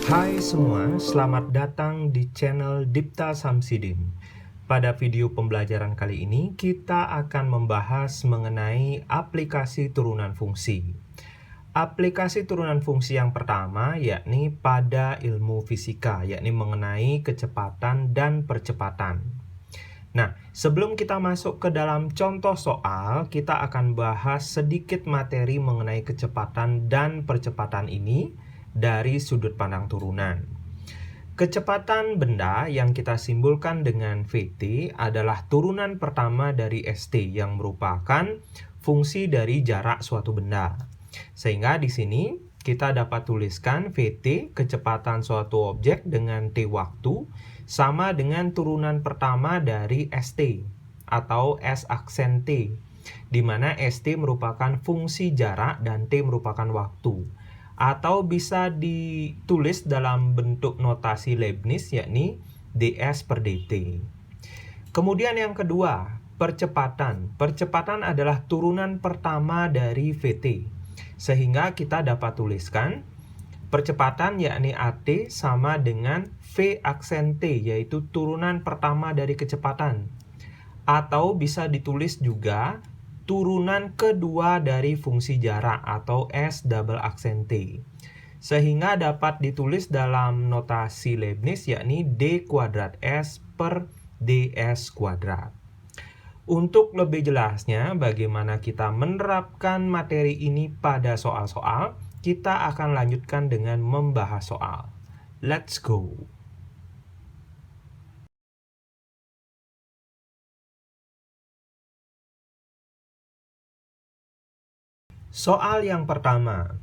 Hai semua, selamat datang di channel Dipta Samsidin. Pada video pembelajaran kali ini, kita akan membahas mengenai aplikasi turunan fungsi. Aplikasi turunan fungsi yang pertama yakni pada ilmu fisika, yakni mengenai kecepatan dan percepatan. Nah, sebelum kita masuk ke dalam contoh soal, kita akan bahas sedikit materi mengenai kecepatan dan percepatan ini dari sudut pandang turunan. Kecepatan benda yang kita simbolkan dengan Vt adalah turunan pertama dari St yang merupakan fungsi dari jarak suatu benda. Sehingga di sini kita dapat tuliskan Vt, kecepatan suatu objek dengan T waktu, sama dengan turunan pertama dari St atau S aksen T, di mana St merupakan fungsi jarak dan T merupakan waktu. Atau bisa ditulis dalam bentuk notasi Leibniz yakni ds per dt. Kemudian yang kedua, percepatan. Percepatan adalah turunan pertama dari Vt. Sehingga kita dapat tuliskan percepatan yakni At sama dengan V aksen T, yaitu turunan pertama dari kecepatan. Atau bisa ditulis juga turunan kedua dari fungsi jarak atau S double aksen T. Sehingga dapat ditulis dalam notasi Leibniz yakni D kuadrat S per ds kuadrat. Untuk lebih jelasnya bagaimana kita menerapkan materi ini pada soal-soal, kita akan lanjutkan dengan membahas soal. Let's go! Soal yang pertama,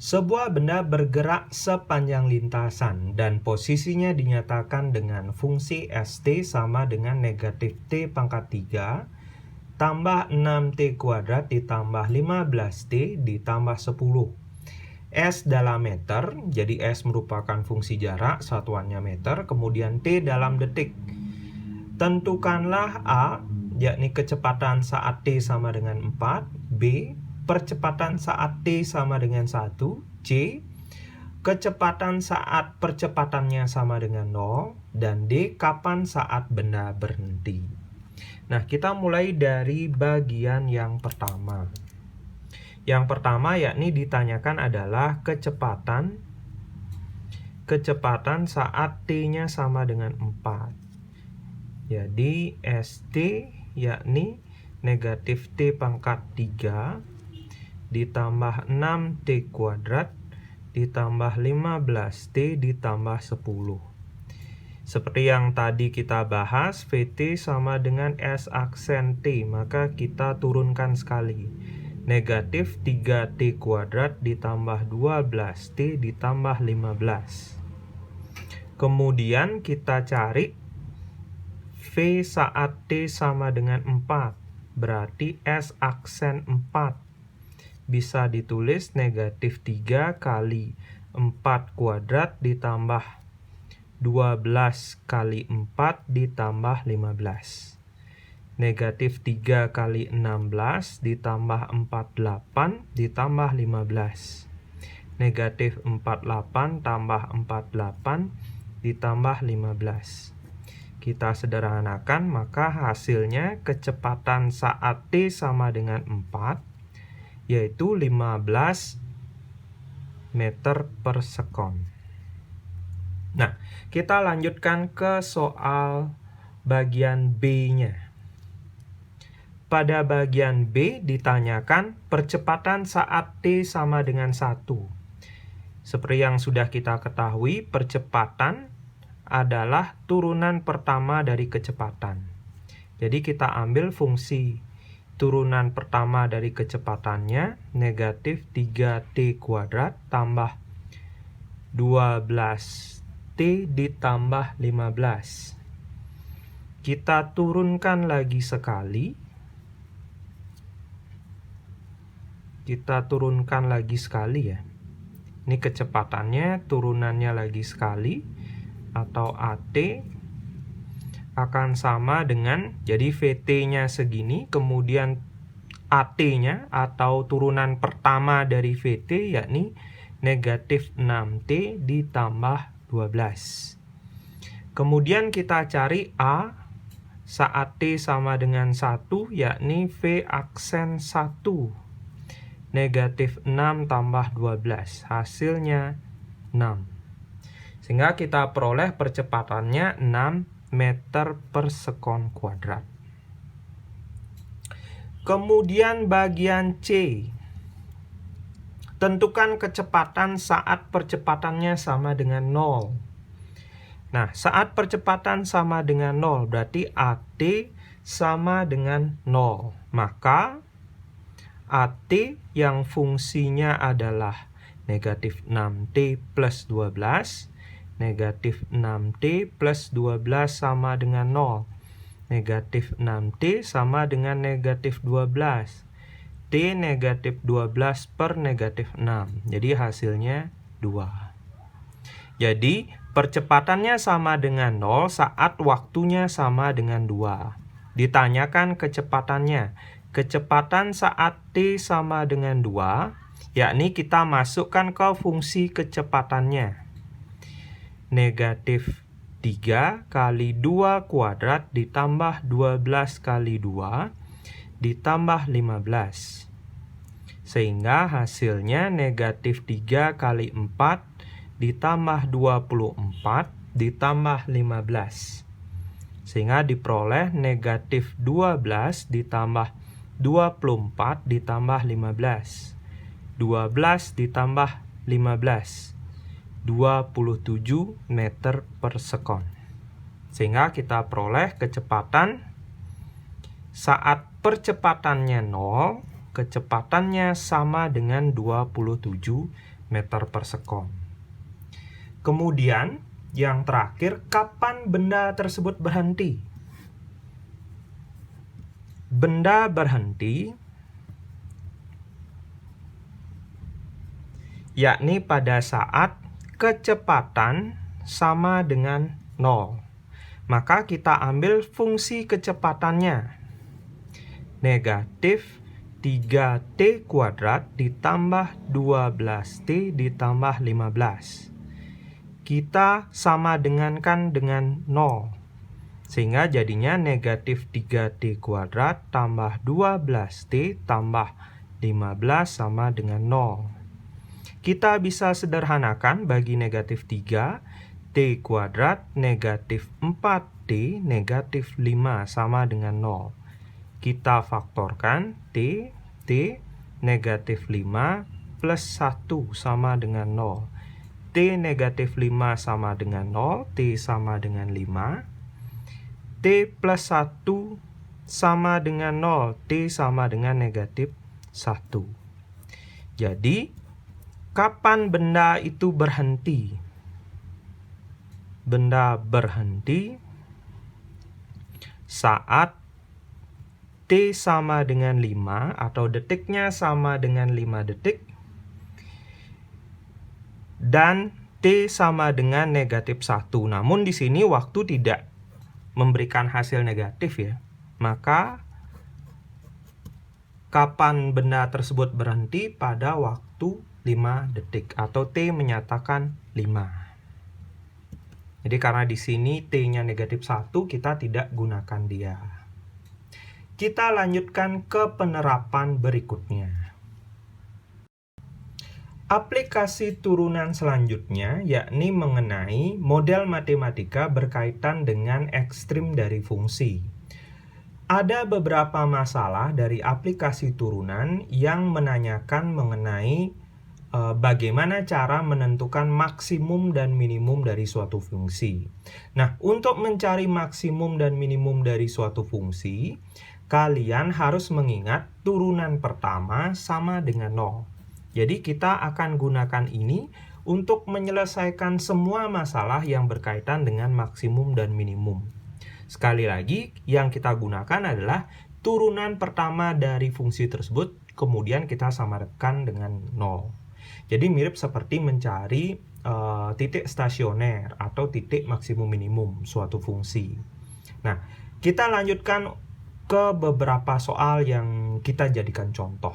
sebuah benda bergerak sepanjang lintasan dan posisinya dinyatakan dengan fungsi St sama dengan negatif T pangkat 3 tambah 6T kuadrat ditambah 15T ditambah 10. S dalam meter, jadi S merupakan fungsi jarak, satuannya meter, kemudian T dalam detik. Tentukanlah A, yakni kecepatan saat T sama dengan 4, B, percepatan saat T sama dengan 1, C, kecepatan saat percepatannya sama dengan 0, dan D, kapan saat benda berhenti. Nah, kita mulai dari bagian yang pertama. Yang pertama yakni ditanyakan adalah kecepatan saat T-nya sama dengan 4. Jadi, ST yakni negatif T pangkat 3 ditambah 6T kuadrat ditambah 15T ditambah 10. Seperti yang tadi kita bahas, Vt sama dengan S aksen T, maka kita turunkan sekali. Negatif 3T kuadrat ditambah 12T ditambah 15. Kemudian kita cari V saat T sama dengan 4, berarti S aksen 4. Bisa ditulis negatif 3 kali 4 kuadrat ditambah 12 kali 4 ditambah 15. Negatif 3 kali 16 ditambah 48 ditambah 15. Negatif 48 tambah 48 ditambah 15. Kita sederhanakan, maka hasilnya kecepatan saat T sama dengan 4, yaitu 15 meter per sekon. Nah, kita lanjutkan ke soal bagian B-nya. Pada bagian B ditanyakan percepatan saat T sama dengan 1. Seperti yang sudah kita ketahui, percepatan adalah turunan pertama dari kecepatan. Jadi kita ambil fungsi turunan pertama dari kecepatannya, negatif 3T kuadrat tambah 12T ditambah 15. Kita turunkan lagi sekali. Ya. Ini kecepatannya, turunannya lagi sekali, atau AT akan sama dengan, jadi Vt-nya segini, kemudian AT-nya atau turunan pertama dari Vt yakni negatif 6T ditambah 12. Kemudian kita cari A saat T sama dengan 1, yakni V aksen 1. Negatif 6 tambah 12, hasilnya 6. Sehingga kita peroleh percepatannya 6 meter per sekon kuadrat. Kemudian bagian C. Tentukan kecepatan saat percepatannya sama dengan 0. Nah, saat percepatan sama dengan 0, berarti AT sama dengan 0. Maka AT yang fungsinya adalah negatif 6T plus 12. Negatif 6T plus 12 sama dengan 0. Negatif 6T sama dengan negatif 12. T negatif 12 per negatif 6. Jadi hasilnya 2. Jadi, percepatannya sama dengan 0 saat waktunya sama dengan 2. Ditanyakan kecepatannya. Kecepatan saat T sama dengan 2, yakni kita masukkan ke fungsi kecepatannya. Negatif 3 kali 2 kuadrat ditambah 12 kali 2 ditambah 15. Sehingga hasilnya negatif 3 kali 4 ditambah 24 ditambah 15. Sehingga diperoleh negatif 12 ditambah 24 ditambah 15. 12 ditambah 15. 27 meter per sekon. Sehingga kita peroleh kecepatan saat percepatannya 0, kecepatannya sama dengan 27 meter per sekon. Kemudian, yang terakhir, kapan benda tersebut berhenti? Benda berhenti, yakni pada saat kecepatan sama dengan 0. Maka kita ambil fungsi kecepatannya. Negatif 3T kuadrat ditambah 12T ditambah 15. Kita sama dengankan dengan 0. Sehingga jadinya negatif 3T kuadrat tambah 12T tambah 15 sama dengan 0. Kita bisa sederhanakan bagi negatif 3, T kuadrat negatif 4T negatif 5 sama dengan 0. Kita faktorkan T negatif 5 plus 1 sama dengan 0. T negatif 5 sama dengan 0, T sama dengan 5. T plus 1 sama dengan 0, T sama dengan negatif 1. Jadi, kapan benda itu berhenti? Benda berhenti saat T sama dengan 5 atau detiknya sama dengan 5 detik. Dan T sama dengan negatif 1. Namun di sini waktu tidak memberikan hasil negatif ya. Maka kapan benda tersebut berhenti? Pada waktu 5 detik atau T menyatakan 5. Jadi karena di sini T-nya negatif 1, kita tidak gunakan dia. Kita lanjutkan ke penerapan berikutnya. Aplikasi turunan selanjutnya yakni mengenai model matematika berkaitan dengan ekstrim dari fungsi. Ada beberapa masalah dari aplikasi turunan yang menanyakan mengenai bagaimana cara menentukan maksimum dan minimum dari suatu fungsi. Nah, untuk mencari maksimum dan minimum dari suatu fungsi, kalian harus mengingat turunan pertama sama dengan 0. Jadi kita akan gunakan ini untuk menyelesaikan semua masalah yang berkaitan dengan maksimum dan minimum. Sekali lagi, yang kita gunakan adalah turunan pertama dari fungsi tersebut, kemudian kita samakan dengan 0. Jadi mirip seperti mencari titik stasioner atau titik maksimum minimum suatu fungsi. Nah, kita lanjutkan ke beberapa soal yang kita jadikan contoh.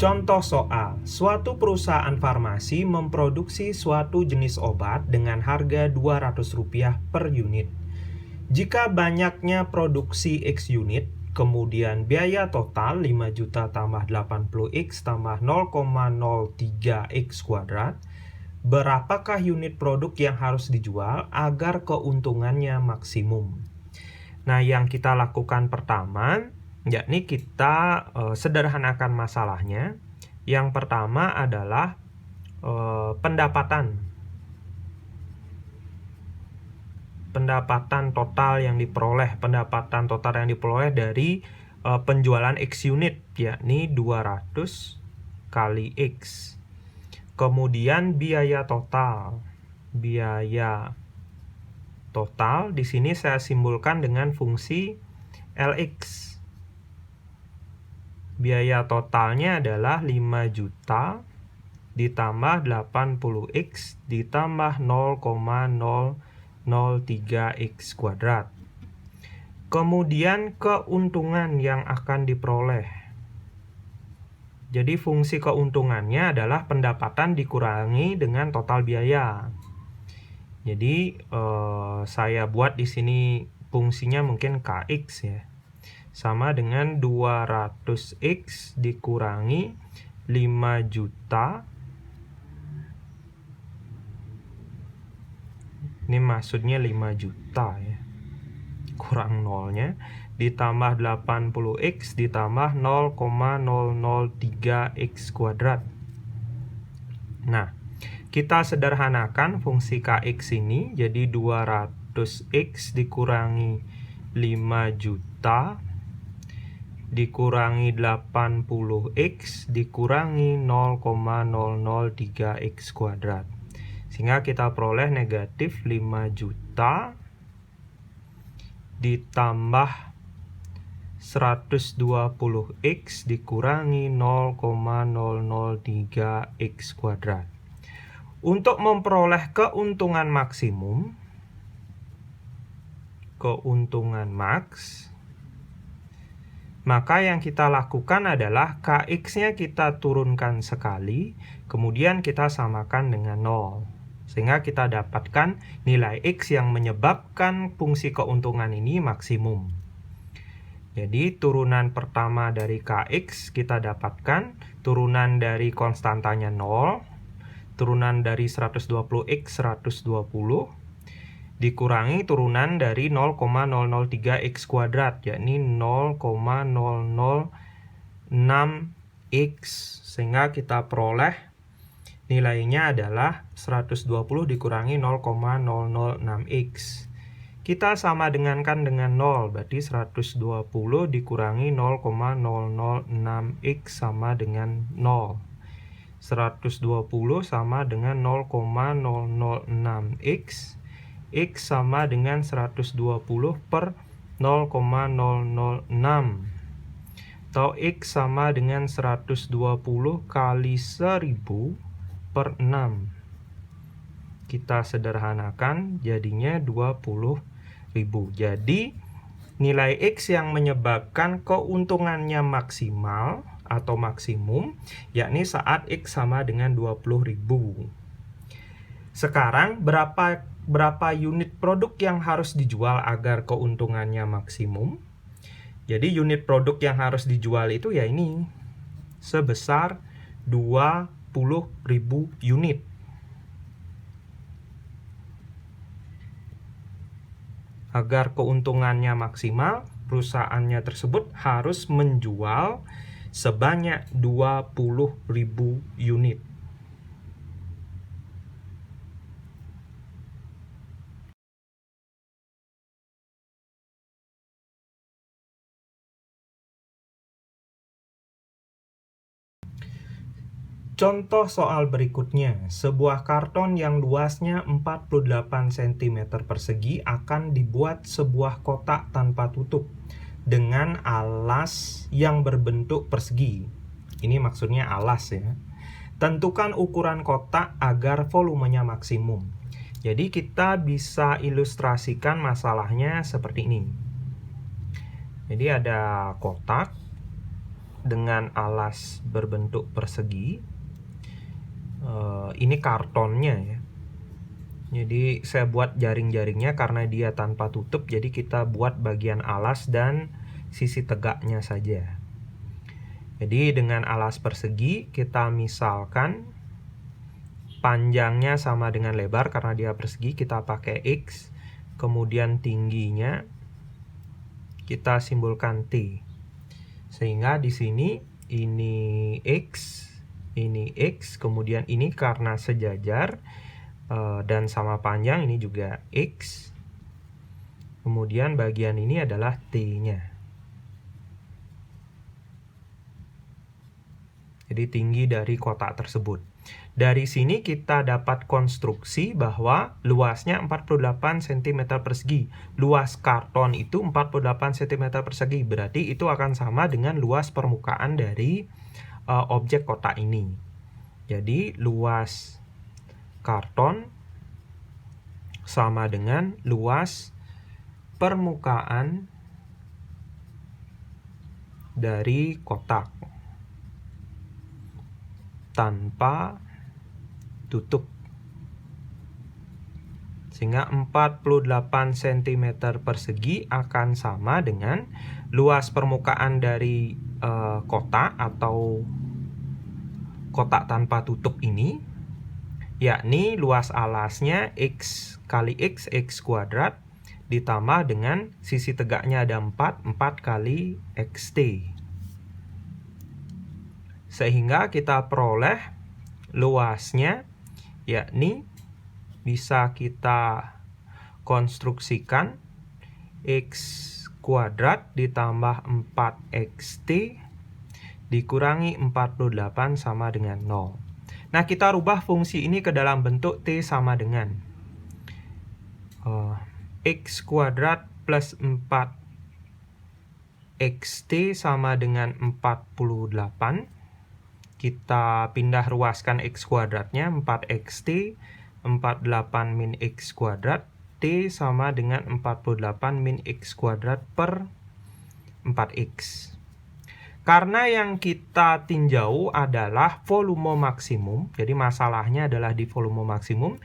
Contoh soal, suatu perusahaan farmasi memproduksi suatu jenis obat dengan harga Rp200 per unit. Jika banyaknya produksi X unit, kemudian biaya total 5 juta tambah 80X tambah 0,03X kuadrat, berapakah unit produk yang harus dijual agar keuntungannya maksimum? Nah, yang kita lakukan pertama, yakni kita sederhanakan masalahnya. Yang pertama adalah pendapatan total yang diperoleh. Pendapatan total yang diperoleh dari penjualan X unit, yakni 200 kali X. Kemudian biaya total. Biaya total di sini saya simbolkan dengan fungsi LX. Biaya totalnya adalah 5 juta ditambah 80X ditambah 0,003X kuadrat. Kemudian keuntungan yang akan diperoleh. Jadi fungsi keuntungannya adalah pendapatan dikurangi dengan total biaya. Jadi saya buat di sini fungsinya mungkin KX ya. Sama dengan 200X dikurangi 5 juta. Ini maksudnya 5 juta ya. Kurang nolnya. Ditambah 80X ditambah 0,003X kuadrat. Nah, kita sederhanakan fungsi KX ini. Jadi 200X dikurangi 5 juta dikurangi 80X dikurangi 0,003X kuadrat. Sehingga kita peroleh negatif 5 juta ditambah 120X dikurangi 0,003X kuadrat. Untuk memperoleh keuntungan maksimum, keuntungan maks, maka yang kita lakukan adalah KX-nya kita turunkan sekali, kemudian kita samakan dengan 0. Sehingga kita dapatkan nilai X yang menyebabkan fungsi keuntungan ini maksimum. Jadi turunan pertama dari KX kita dapatkan, turunan dari konstantanya 0, turunan dari 120X 120, dikurangi turunan dari 0,003X kuadrat, yakni 0,006X. Sehingga kita peroleh nilainya adalah 120 dikurangi 0,006X. Kita sama dengankan dengan 0, berarti 120 dikurangi 0,006X sama dengan 0. 120 sama dengan 0,006X. X sama dengan 120 per 0,006. Atau X sama dengan 120 kali 1000 per 6. Kita sederhanakan jadinya 20.000. Jadi nilai X yang menyebabkan keuntungannya maksimal atau maksimum, yakni saat X sama dengan 20.000. Sekarang berapa unit produk yang harus dijual agar keuntungannya maksimum? Jadi unit produk yang harus dijual itu ya ini, sebesar 20.000 unit. Agar keuntungannya maksimal, perusahaannya tersebut harus menjual sebanyak 20.000 unit. Contoh soal berikutnya, sebuah karton yang luasnya 48 cm persegi akan dibuat sebuah kotak tanpa tutup dengan alas yang berbentuk persegi. Ini maksudnya alas ya. Tentukan ukuran kotak agar volumenya maksimum. Jadi kita bisa ilustrasikan masalahnya seperti ini. Jadi ada kotak. dengan alas berbentuk persegi. Ini kartonnya ya. Jadi saya buat jaring-jaringnya karena dia tanpa tutup, jadi kita buat bagian alas dan sisi tegaknya saja. Jadi dengan alas persegi kita misalkan panjangnya sama dengan lebar karena dia persegi, kita pakai X. Kemudian tingginya kita simbolkan T. Sehingga di sini ini X, kemudian ini karena sejajar dan sama panjang, ini juga X. Kemudian bagian ini adalah T-nya. Jadi tinggi dari kotak tersebut. Dari sini kita dapat konstruksi bahwa luasnya 48 cm persegi. Luas karton itu 48 cm persegi. Berarti itu akan sama dengan luas permukaan dari objek kotak ini. Jadi luas karton sama dengan luas permukaan dari kotak tanpa tutup. Sehingga 48 cm persegi akan sama dengan luas permukaan dari kotak atau kotak tanpa tutup ini, yakni luas alasnya X kali X kuadrat ditambah dengan sisi tegaknya ada 4 kali XT. Sehingga kita peroleh luasnya, yakni bisa kita konstruksikan X kuadrat ditambah 4XT dikurangi 48 sama dengan 0. Nah, kita rubah fungsi ini ke dalam bentuk T sama dengan X kuadrat plus 4XT sama dengan 48. Kita pindah ruaskan X kuadratnya, 4XT, 48 min X kuadrat, T sama dengan 48 min X kuadrat per 4X. Karena yang kita tinjau adalah volume maksimum, jadi masalahnya adalah di volume maksimum,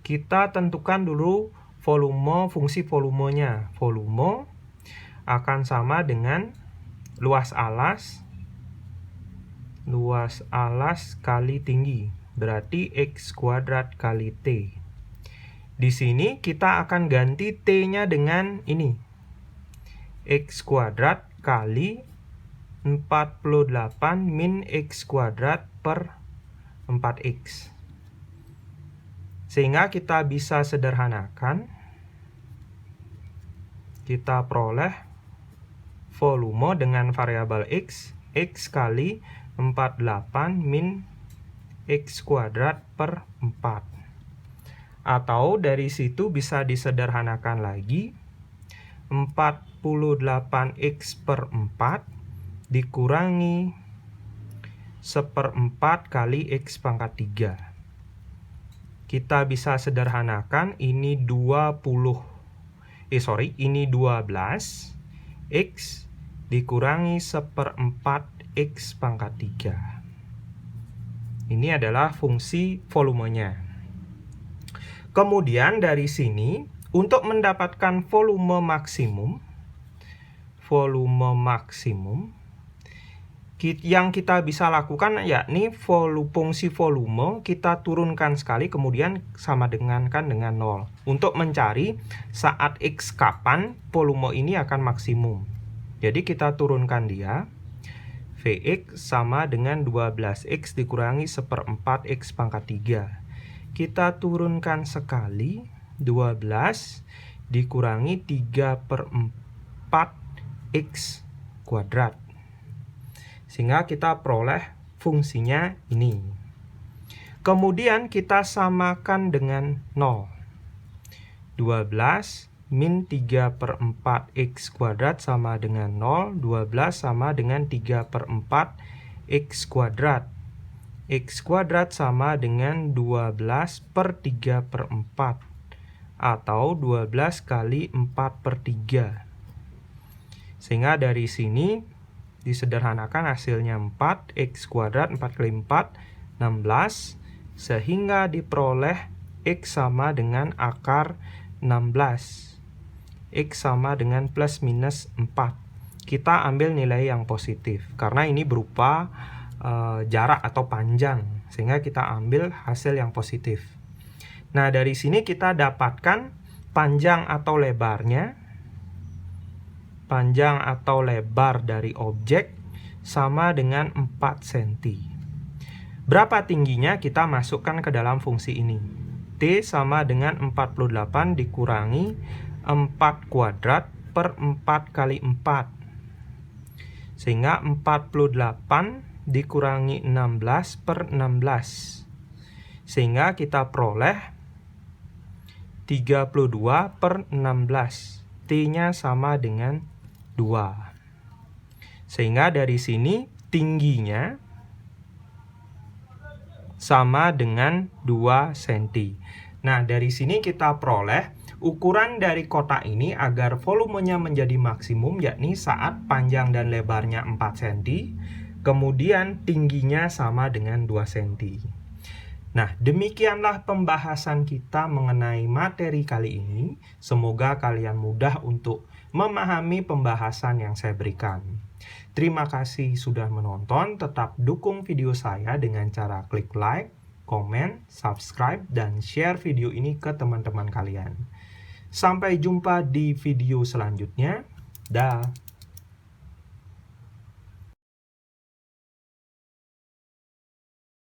kita tentukan dulu volume, fungsi volumenya. Volume akan sama dengan luas alas kali tinggi, berarti X kuadrat kali T. Di sini kita akan ganti T-nya dengan ini, X kuadrat kali 48 min X kuadrat per 4X. Sehingga kita bisa sederhanakan, kita peroleh volume dengan variabel X, X kali 48 min X kuadrat per 4. Atau dari situ bisa disederhanakan lagi, 48X per 4 dikurangi 1/4 kali X pangkat 3. Kita bisa sederhanakan, ini 12 X dikurangi 1/4 X pangkat 3. Ini adalah fungsi volumenya. Kemudian dari sini, untuk mendapatkan volume maksimum, yang kita bisa lakukan yakni fungsi volume kita turunkan sekali, kemudian sama dengan 0 untuk mencari saat X kapan volume ini akan maksimum. Jadi kita turunkan dia, Vx sama dengan 12X dikurangi 1/4 X pangkat 3. Kita turunkan sekali, 12 dikurangi 3/4 X kuadrat. Sehingga kita peroleh fungsinya ini. Kemudian kita samakan dengan 0. 12 min 3/4 X kuadrat sama dengan 0. 12 sama dengan 3/4 X kuadrat. X kuadrat sama dengan 12 per 3/4. Atau 12 kali 4/3. Sehingga dari sini Disederhanakan hasilnya 4, X kuadrat 4 kali 4, 16. Sehingga diperoleh X sama dengan akar 16. X sama dengan plus minus 4. Kita ambil nilai yang positif, karena ini berupa jarak atau panjang, sehingga kita ambil hasil yang positif. Nah, dari sini kita dapatkan panjang atau lebarnya. Panjang atau lebar dari objek sama dengan 4 cm. Berapa tingginya kita masukkan ke dalam fungsi ini. T sama dengan 48 dikurangi 4 kuadrat per 4 kali 4. Sehingga 48 dikurangi 16 per 16. Sehingga kita peroleh 32 per 16. T-nya sama dengan 2. Sehingga dari sini tingginya sama dengan 2 cm. Nah, dari sini kita peroleh ukuran dari kotak ini agar volumenya menjadi maksimum, yakni saat panjang dan lebarnya 4 cm, kemudian tingginya sama dengan 2 cm. Nah, demikianlah pembahasan kita mengenai materi kali ini. Semoga kalian mudah untuk memahami pembahasan yang saya berikan. Terima kasih sudah menonton. Tetap dukung video saya dengan cara klik like, komen, subscribe, dan share video ini ke teman-teman kalian. Sampai jumpa di video selanjutnya. Dah.